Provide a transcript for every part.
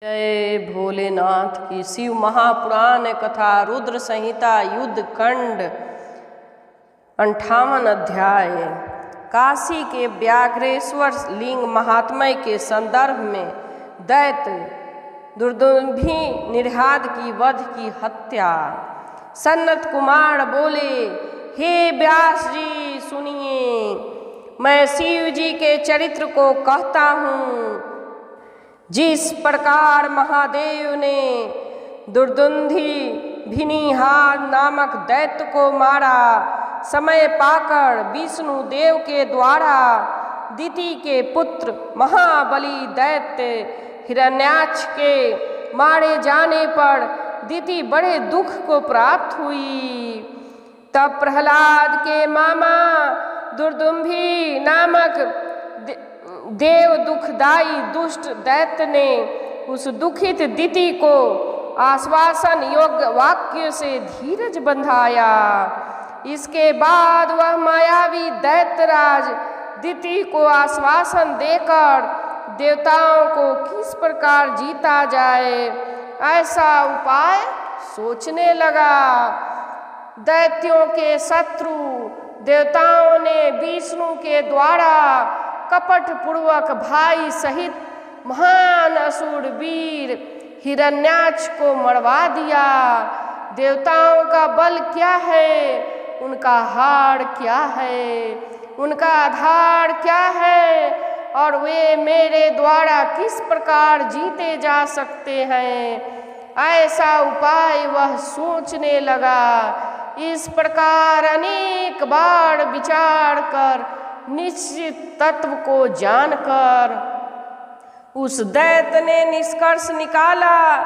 जय भोलेनाथ की शिव महापुराण कथा रुद्र संहिता युद्ध खंड 58 अध्याय। काशी के व्याघ्रेश्वर लिंग महात्म्य के संदर्भ में दैत्य दुर्दुम्भी निर्हाद की वध की हत्या। सनत कुमार बोले, हे व्यास जी सुनिए, मैं शिव जी के चरित्र को कहता हूँ। जिस प्रकार महादेव ने दुर्दुंधी भिनिहार नामक दैत्य को मारा, समय पाकर विष्णु देव के द्वारा दिति के पुत्र महाबली दैत्य हिरण्याक्ष के मारे जाने पर दिति बड़े दुख को प्राप्त हुई। तब प्रहलाद के मामा दुर्दुम्भी नामक देव दुखदाई दुष्ट दैत्य ने उस दुखित दिति को आश्वासन योग्य वाक्य से धीरज बंधाया। इसके बाद वह मायावी दैत्यराज दिति को आश्वासन देकर देवताओं को किस प्रकार जीता जाए ऐसा उपाय सोचने लगा। दैत्यों के शत्रु देवताओं ने विष्णु के द्वारा कपट पूर्वक भाई सहित महान असुर वीर हिरण्याक्ष को मरवा दिया। देवताओं का बल क्या है, उनका हाड़ क्या है, उनका आधार क्या है और वे मेरे द्वारा किस प्रकार जीते जा सकते हैं, ऐसा उपाय वह सोचने लगा। इस प्रकार अनेक बार विचार कर निश्चित तत्व को जानकर उस दैत्य ने निष्कर्ष निकाला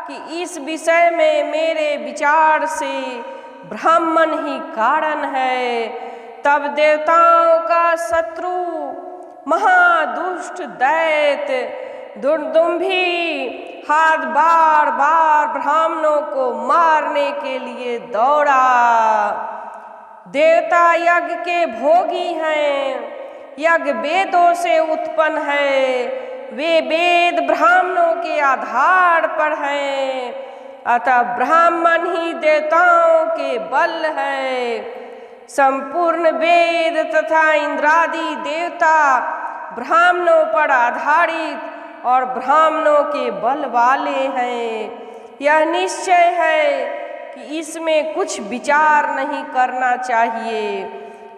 कि इस विषय में मेरे विचार से ब्राह्मण ही कारण है। तब देवताओं का शत्रु महादुष्ट दैत्य दुर्दुम्भी हाथ बार बार ब्राह्मणों को मारने के लिए दौड़ा। देवता यज्ञ के भोगी हैं, यज्ञ वेदों से उत्पन्न है, वे वेद ब्राह्मणों के आधार पर हैं, अतः ब्राह्मण ही देवताओं के बल है। संपूर्ण वेद तथा इंद्रादि देवता ब्राह्मणों पर आधारित और ब्राह्मणों के बल वाले हैं। यह निश्चय है कि इसमें कुछ विचार नहीं करना चाहिए।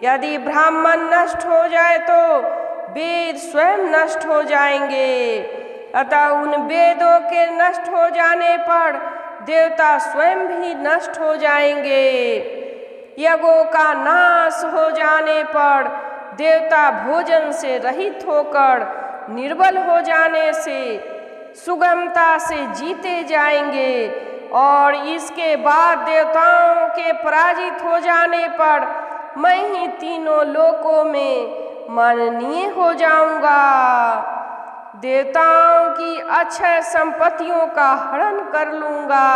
यदि ब्राह्मण नष्ट हो जाए तो वेद स्वयं नष्ट हो जाएंगे, अतः उन वेदों के नष्ट हो जाने पर देवता स्वयं भी नष्ट हो जाएंगे। यज्ञों का नाश हो जाने पर देवता भोजन से रहित होकर निर्बल हो जाने से सुगमता से जीते जाएंगे और इसके बाद देवताओं के पराजित हो जाने पर मैं ही तीनों लोकों में माननीय हो जाऊंगा। देवताओं की अक्षय संपत्तियों का हरण कर लूंगा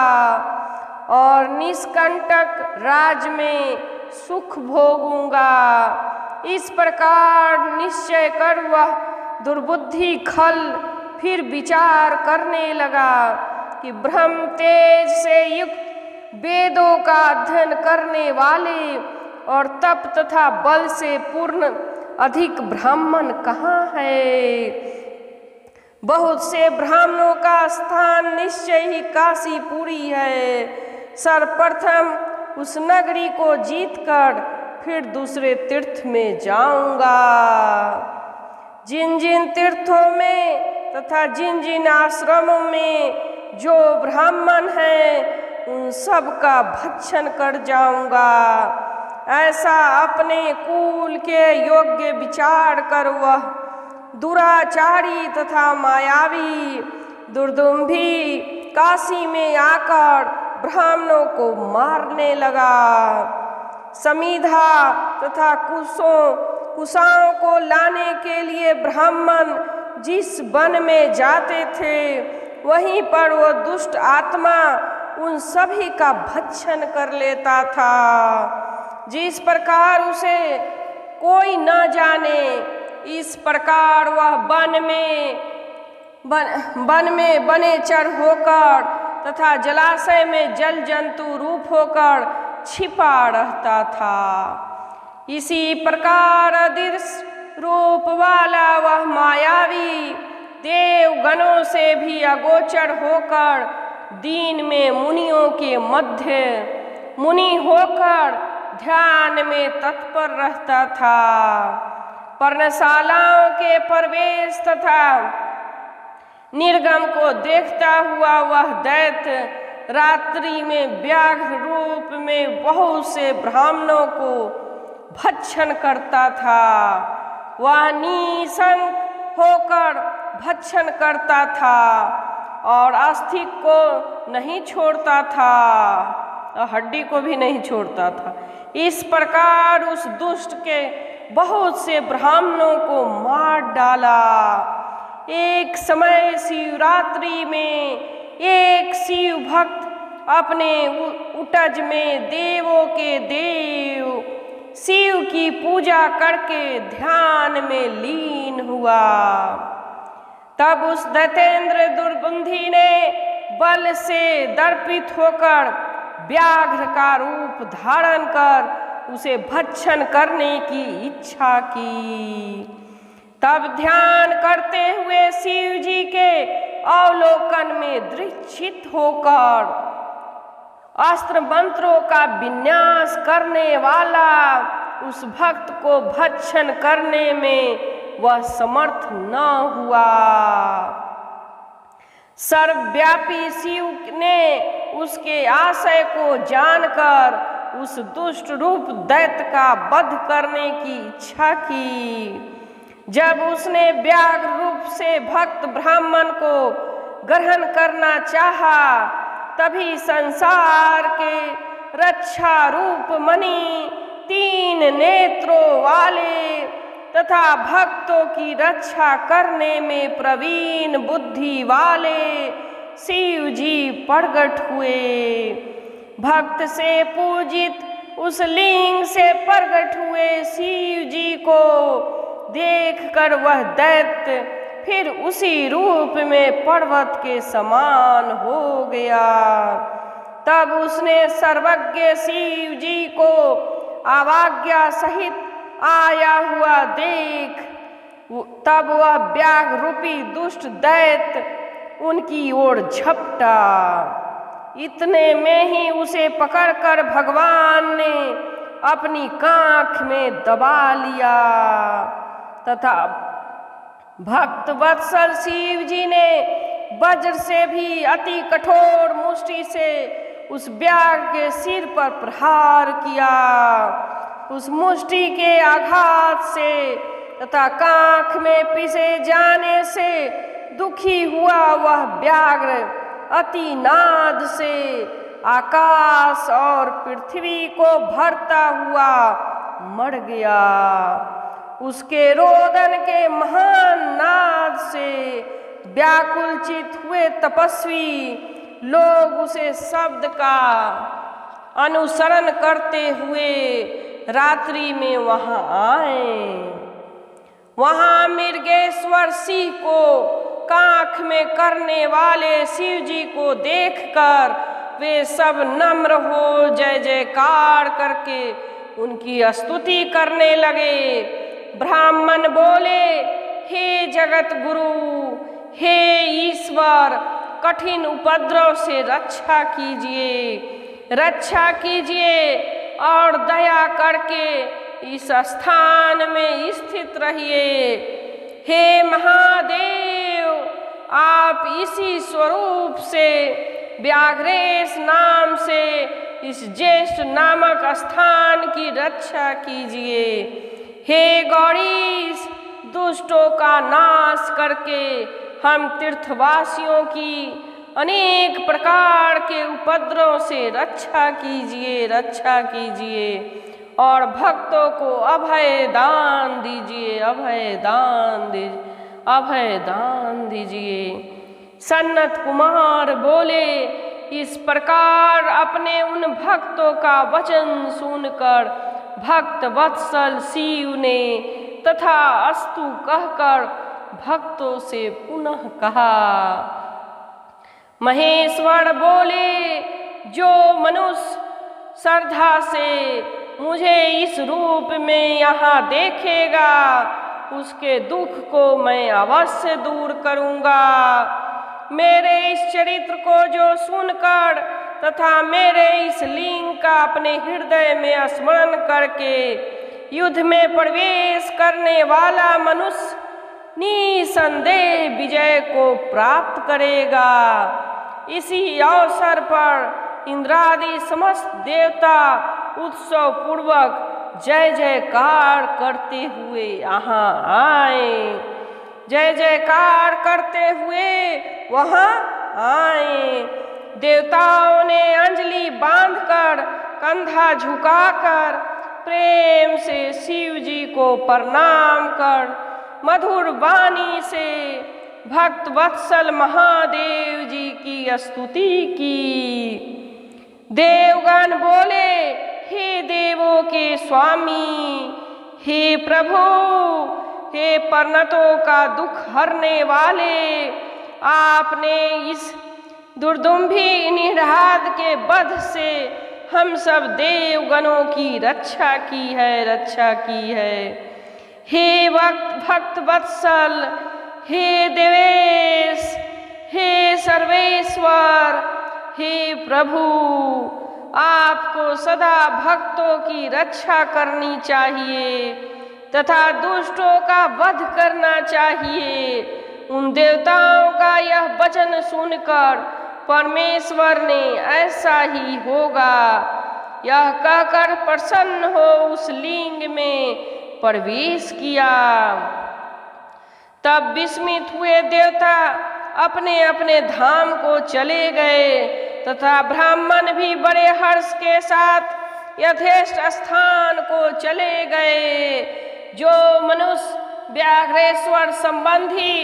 और निष्कंटक राज में सुख भोगूंगा। इस प्रकार निश्चय कर वह दुर्बुद्धि खल फिर विचार करने लगा कि ब्रह्म तेज से युक्त वेदों का अध्ययन करने वाले और तप तथा बल से पूर्ण अधिक ब्राह्मण कहाँ है। बहुत से ब्राह्मणों का स्थान निश्चय ही काशीपुरी है। सर्वप्रथम उस नगरी को जीतकर फिर दूसरे तीर्थ में जाऊंगा। जिन जिन तीर्थों में तथा जिन जिन आश्रमों में जो ब्राह्मण हैं उन सब का भक्षण कर जाऊंगा। ऐसा अपने कुल के योग्य विचार कर वह दुराचारी तथा मायावी दुर्दुम्भी काशी में आकर ब्राह्मणों को मारने लगा। समीधा तथा कुशाओं को लाने के लिए ब्राह्मण जिस वन में जाते थे वहीं पर वह दुष्ट आत्मा उन सभी का भक्षण कर लेता था। जिस प्रकार उसे कोई न जाने इस प्रकार वह वन में वन में वनेचर होकर तथा जलाशय में जल जंतु रूप होकर छिपा रहता था। इसी प्रकार अदृश्य रूप वाला वह मायावी देवगणों से भी अगोचर होकर दीन में मुनियों के मध्य मुनि होकर ध्यान में तत्पर रहता था। पर्णशालाओं के प्रवेश तथा निर्गम को देखता हुआ वह दैत्य रात्रि में व्याघ्र रूप में बहुत से ब्राह्मणों को भक्षण करता था। वह निशंक होकर भक्षण करता था और अस्थि को नहीं छोड़ता था, हड्डी को भी नहीं छोड़ता था। इस प्रकार उस दुष्ट के बहुत से ब्राह्मणों को मार डाला। एक समय शिवरात्रि में एक शिव भक्त अपने उटज में देवों के देव शिव की पूजा करके ध्यान में लीन हुआ। तब उस दैतेंद्र दुर्बुद्धि ने बल से दर्पित होकर व्याघ्र का रूप धारण कर उसे भक्षण करने की इच्छा की। तब ध्यान करते हुए शिव जी के अवलोकन में दृढ़चित होकर अस्त्र मंत्रों का विन्यास करने वाला उस भक्त को भक्षण करने में वह समर्थ न हुआ। सर्वव्यापी शिव ने उसके आशय को जानकर उस दुष्ट रूप दैत्य का वध करने की इच्छा की। जब उसने व्याघ्र रूप से भक्त ब्राह्मण को ग्रहण करना चाहा, तभी संसार के रक्षा रूप मणि तीन नेत्रों वाले तथा भक्तों की रक्षा करने में प्रवीण बुद्धि वाले शिव जी प्रकट हुए। भक्त से पूजित उस लिंग से प्रकट हुए शिव जी को देखकर वह दैत्य फिर उसी रूप में पर्वत के समान हो गया। तब उसने सर्वज्ञ शिव जी को आज्ञा सहित आया हुआ देख, तब वह व्याघ्र रूपी दुष्ट दैत्य उनकी ओर झपटा। इतने में ही उसे पकड़कर भगवान ने अपनी कांख में दबा लिया तथा भक्त वत्सल शिव जी ने वज्र से भी अति कठोर मुष्टि से उस व्याघ्र के सिर पर प्रहार किया। उस मुष्टि के आघात से तथा कांख में पिसे जाने से दुखी हुआ वह व्याघ्र अति नाद से आकाश और पृथ्वी को भरता हुआ मर गया। उसके रोदन के महान नाद से व्याकुलचित हुए तपस्वी लोग उसे शब्द का अनुसरण करते हुए रात्रि में वहां आए। वहां मृगेश्वर सिंह को कांख में करने वाले शिव जी को देखकर वे सब नम्र हो जय जयकार करके उनकी स्तुति करने लगे। ब्राह्मण बोले, हे जगत गुरु, हे ईश्वर, कठिन उपद्रव से रक्षा कीजिए और दया करके इस स्थान में स्थित रहिए। हे महादेव, आप इसी स्वरूप से व्याघ्रेश नाम से इस ज्येष्ठ नामक स्थान की रक्षा कीजिए। हे गौरीश, दुष्टों का नाश करके हम तीर्थवासियों की अनेक प्रकार के उपद्रव से रक्षा कीजिए और भक्तों को अभय दान दीजिए। सन्नत कुमार बोले, इस प्रकार अपने उन भक्तों का वचन सुनकर भक्त वत्सल शिव ने तथा अस्तु कहकर भक्तों से पुनः कहा। महेश्वर बोले, जो मनुष्य श्रद्धा से मुझे इस रूप में यहाँ देखेगा, उसके दुख को मैं अवश्य दूर करूँगा। मेरे इस चरित्र को जो सुनकर तथा मेरे इस लिंग का अपने हृदय में स्मरण करके युद्ध में प्रवेश करने वाला मनुष्य निसंदेह विजय को प्राप्त करेगा। इसी अवसर पर इंद्रादि समस्त देवता उत्सव पूर्वक जय जयकार करते हुए यहाँ आए, जय जयकार करते हुए वहाँ आए। देवताओं ने अंजलि बांधकर कंधा झुकाकर प्रेम से शिव जी को प्रणाम कर मधुर वाणी से भक्त वत्सल महादेव जी की स्तुति की। देवगण बोले, हे देवों के स्वामी, हे प्रभु, हे परनतों का दुख हरने वाले, आपने इस दुर्दुम्भी निराध के वध से हम सब देवगणों की रक्षा की है, रक्षा की है। हे भक्त वत्सल, हे देवेश, हे सर्वेश्वर, हे प्रभु, आपको सदा भक्तों की रक्षा करनी चाहिए तथा दुष्टों का वध करना चाहिए। उन देवताओं का यह वचन सुनकर परमेश्वर ने ऐसा ही होगा यह कहकर प्रसन्न हो उस लिंग में प्रवेश किया। तब विस्मित हुए देवता अपने अपने धाम को चले गए तथा ब्राह्मण भी बड़े हर्ष के साथ यथेष्ट स्थान को चले गए। जो मनुष्य व्याघ्रेश्वर संबंधी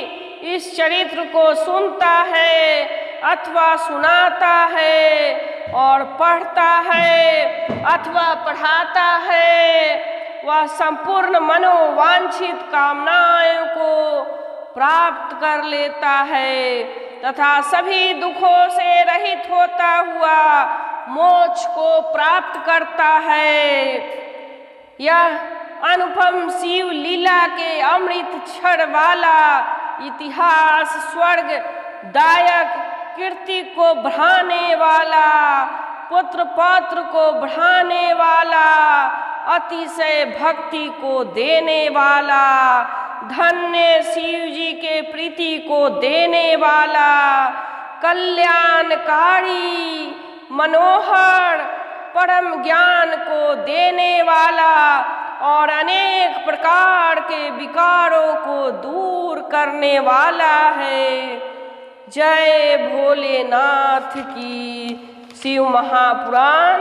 इस चरित्र को सुनता है अथवा सुनाता है और पढ़ता है अथवा पढ़ाता है, वह संपूर्ण मनोवांछित कामनाओं को प्राप्त कर लेता है तथा सभी दुखों से रहित होता हुआ मोक्ष को प्राप्त करता है। यह अनुपम शिव लीला के अमृत क्षण वाला इतिहास स्वर्ग दायक कीर्ति को बढ़ाने वाला, पुत्र पौत्र को बढ़ाने वाला, अतिशय भक्ति को देने वाला, धन्य शिव जी के प्रीति को देने वाला, कल्याणकारी, मनोहर, परम ज्ञान को देने वाला और अनेक प्रकार के विकारों को दूर करने वाला है। जय भोलेनाथ की। शिव महापुराण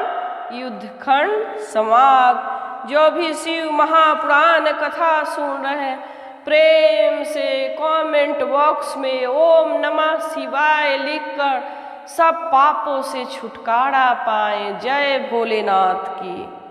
युद्धखंड समाप्त। जो भी शिव महापुराण कथा सुन रहे हैं प्रेम से कमेंट बॉक्स में ओम नमः शिवाय लिखकर सब पापों से छुटकारा पाएं। जय भोलेनाथ की।